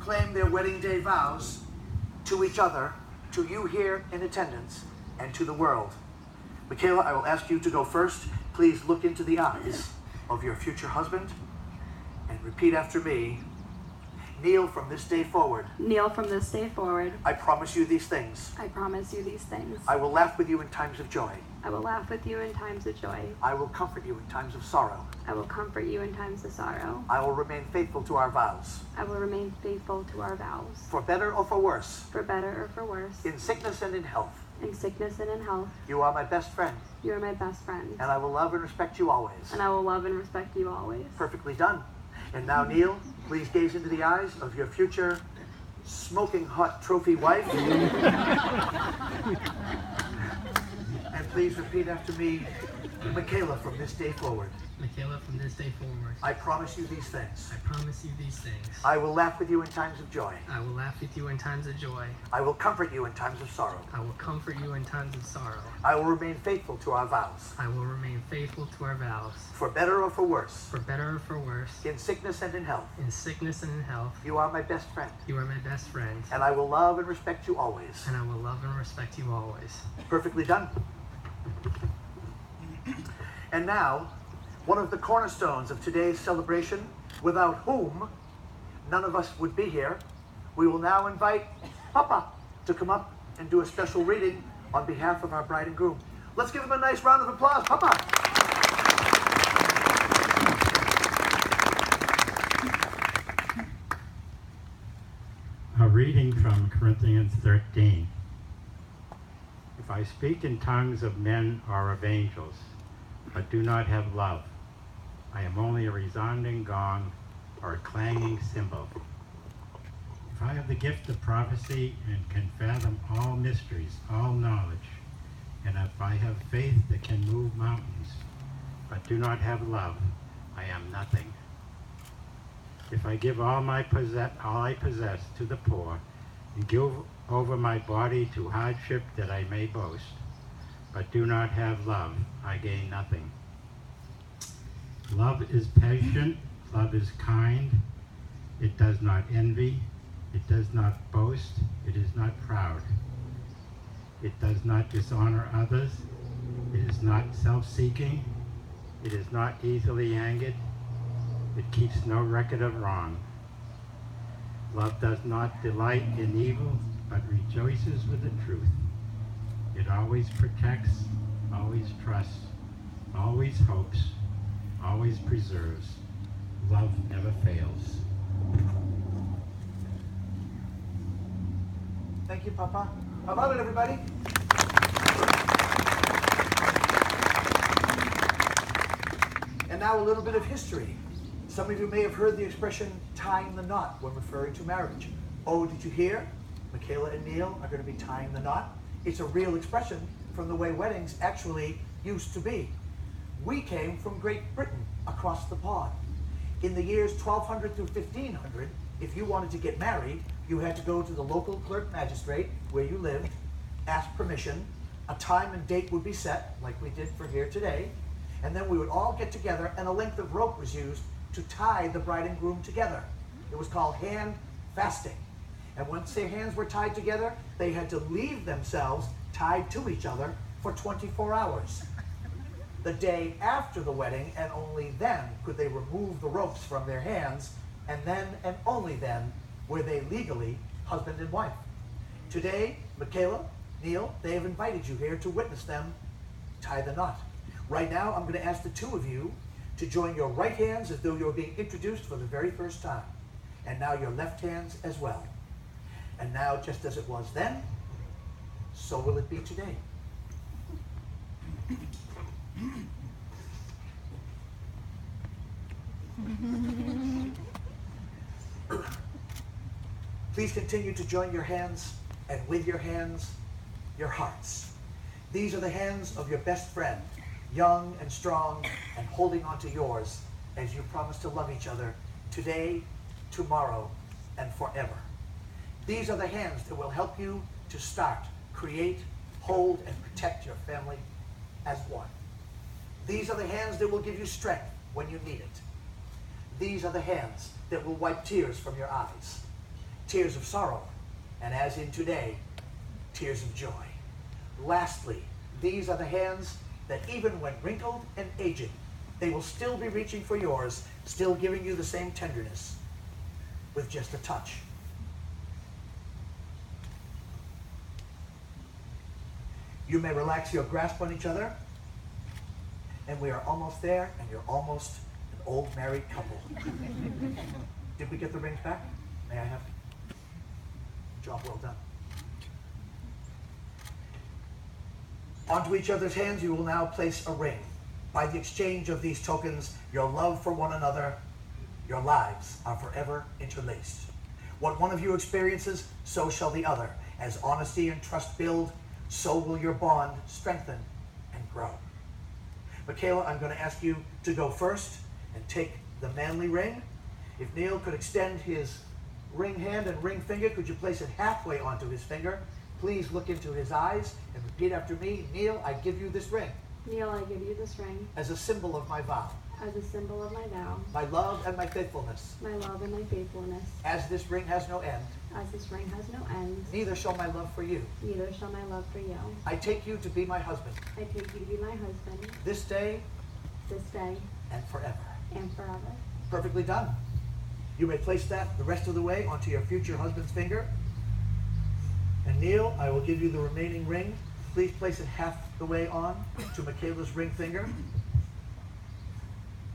proclaim their wedding day vows to each other, to you here in attendance, and to the world. Micaela, I will ask you to go first. Please look into the eyes of your future husband and repeat after me. Neal, from this day forward. Neal, from this day forward. I promise you these things. I promise you these things. I will laugh with you in times of joy. I will laugh with you in times of joy. I will comfort you in times of sorrow. I will comfort you in times of sorrow. I will remain faithful to our vows. I will remain faithful to our vows. For better or for worse. For better or for worse. In sickness and in health. In sickness and in health. You are my best friend. You are my best friend. And I will love and respect you always. And I will love and respect you always. Perfectly done. And now, Neal, please gaze into the eyes of your future smoking hot trophy wife. And please repeat after me. Micaela, from this day forward. Micaela, from this day forward. I promise you these things. I promise you these things. I will laugh with you in times of joy. I will laugh with you in times of joy. I will comfort you in times of sorrow. I will comfort you in times of sorrow. I will remain faithful to our vows. I will remain faithful to our vows. For better or for worse. For better or for worse. In sickness and in health. In sickness and in health. You are my best friend. You are my best friend. And I will love and respect you always. And I will love and respect you always. Perfectly done. And now, one of the cornerstones of today's celebration, without whom none of us would be here, we will now invite Papa to come up and do a special reading on behalf of our bride and groom. Let's give him a nice round of applause. Papa! A reading from Corinthians 13. If I speak in tongues of men or of angels, but do not have love, I am only a resounding gong or a clanging cymbal. If I have the gift of prophecy and can fathom all mysteries, all knowledge, and if I have faith that can move mountains, but do not have love, I am nothing. If I give all I possess to the poor, and give over my body to hardship that I may boast, but do not have love, I gain nothing. Love is patient, love is kind, it does not envy, it does not boast, it is not proud. It does not dishonor others, it is not self-seeking, it is not easily angered, it keeps no record of wrong. Love does not delight in evil, but rejoices with the truth. It always protects, always trusts, always hopes, always preserves. Love never fails. Thank you, Papa. How about it, everybody? And now a little bit of history. Some of you may have heard the expression tying the knot when referring to marriage. Oh, did you hear? Micaela and Neal are going to be tying the knot. It's a real expression from the way weddings actually used to be. We came from Great Britain across the pond. In the years 1200 through 1500, if you wanted to get married, you had to go to the local clerk magistrate where you lived, ask permission, a time and date would be set, like we did for here today, and then we would all get together and a length of rope was used to tie the bride and groom together. It was called hand fasting. And once their hands were tied together, they had to leave themselves tied to each other for 24 hours. The day after the wedding, and only then, could they remove the ropes from their hands, and then and only then were they legally husband and wife. Today, Micaela, Neal, they have invited you here to witness them tie the knot. Right now, I'm going to ask the two of you to join your right hands as though you're being introduced for the very first time, and now your left hands as well. And now, just as it was then, so will it be today. Please continue to join your hands, and with your hands, your hearts. These are the hands of your best friend, young and strong, and holding on to yours as you promise to love each other today, tomorrow, and forever. These are the hands that will help you to start, create, hold, and protect your family as one. These are the hands that will give you strength when you need it. These are the hands that will wipe tears from your eyes. tears of sorrow, and as in today, tears of joy. Lastly, these are the hands that even when wrinkled and aged, they will still be reaching for yours, still giving you the same tenderness with just a touch. You may relax your grasp on each other, and we are almost there, and you're almost an old married couple. Did we get the rings back? May I have? Job well done. Onto each other's hands you will now place a ring. By the exchange of these tokens, your love for one another, your lives are forever interlaced. What one of you experiences, so shall the other. As honesty and trust build, so will your bond strengthen and grow. Micaela, I'm going to ask you to go first and take the manly ring. If Neal could extend his ring hand and ring finger, could you place it halfway onto his finger? Please look into his eyes and repeat after me. Neal, I give you this ring. Neal, I give you this ring As a symbol of my vow, as a symbol of my vow, my love and my faithfulness. my love and my faithfulness. As this ring has no end, As this ring has no end, neither shall my love for you. neither shall my love for you. I take you to be my husband, I take you to be my husband, this day this day and forever. and forever. Perfectly done. You may place that the rest of the way onto your future husband's finger. And Neal, I will give you the remaining ring. Please place it half the way on to Micaela's ring finger.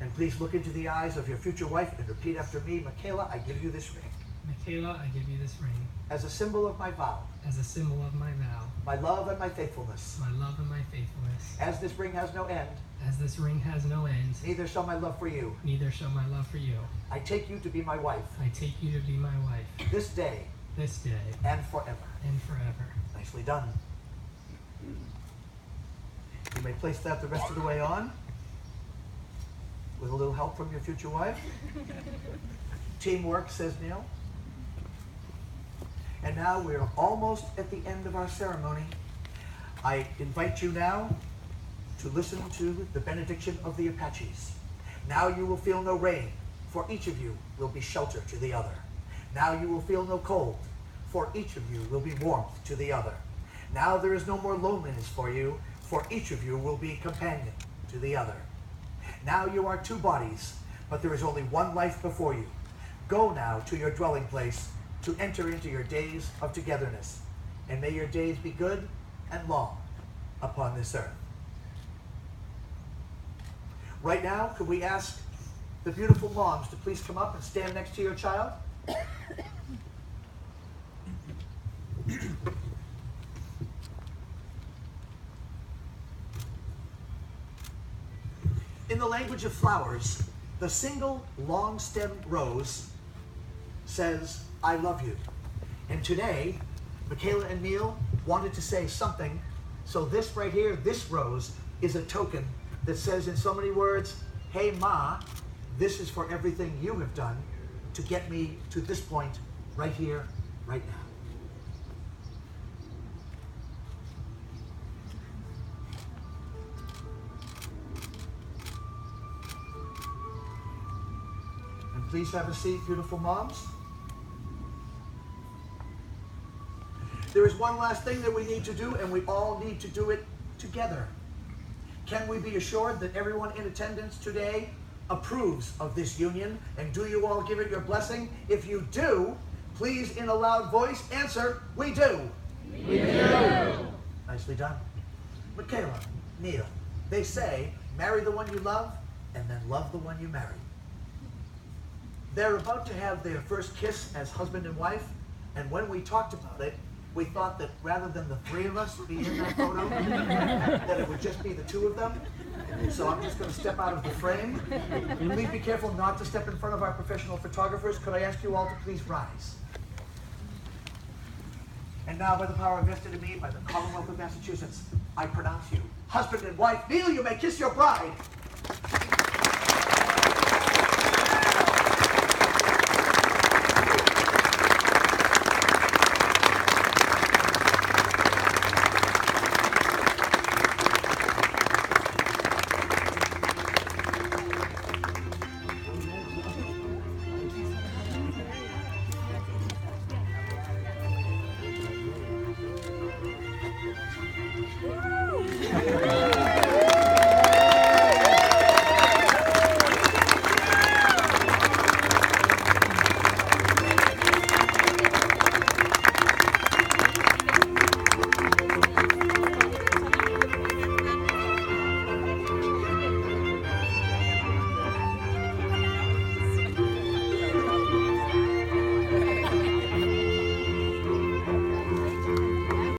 And please look into the eyes of your future wife and repeat after me. Micaela, I give you this ring Micaela, I give you this ring as a symbol of my vow, as a symbol of my vow, my love and my faithfulness. my love and my faithfulness. As this ring has no end, As this ring has no end, neither shall my love for you. neither shall my love for you. I take you to be my wife, I take you to be my wife, this day this day and forever. and forever. Nicely done. You may place that the rest of the way on with a little help from your future wife. Teamwork, says Neal. And now we're almost at the end of our ceremony. I invite you now to listen to the benediction of the Apaches. Now you will feel no rain, for each of you will be shelter to the other. Now you will feel no cold, for each of you will be warmth to the other. Now there is no more loneliness for you, for each of you will be companion to the other. Now you are two bodies, but there is only one life before you. Go now to your dwelling place to enter into your days of togetherness, and may your days be good and long upon this earth. Right now, could we ask the beautiful moms to please come up and stand next to your child? In the language of flowers, the single long-stemmed rose says, I love you. And today, Micaela and Neal wanted to say something, so this right here, this rose, is a token that says in so many words, hey Ma, this is for everything you have done to get me to this point right here, right now. And please have a seat, beautiful moms. There is one last thing that we need to do, and we all need to do it together. Can we be assured that everyone in attendance today approves of this union? And do you all give it your blessing? If you do, please in a loud voice answer, we do. We do. Nicely done. Micaela, Neal, they say, marry the one you love and then love the one you marry. They're about to have their first kiss as husband and wife, and when we talked about it, we thought that rather than the three of us be in that photo, that it would just be the two of them. So I'm just going to step out of the frame. Please be careful not to step in front of our professional photographers. Could I ask you all to please rise? And now, by the power vested in me by the Commonwealth of Massachusetts, I pronounce you husband and wife. Neal, you may kiss your bride.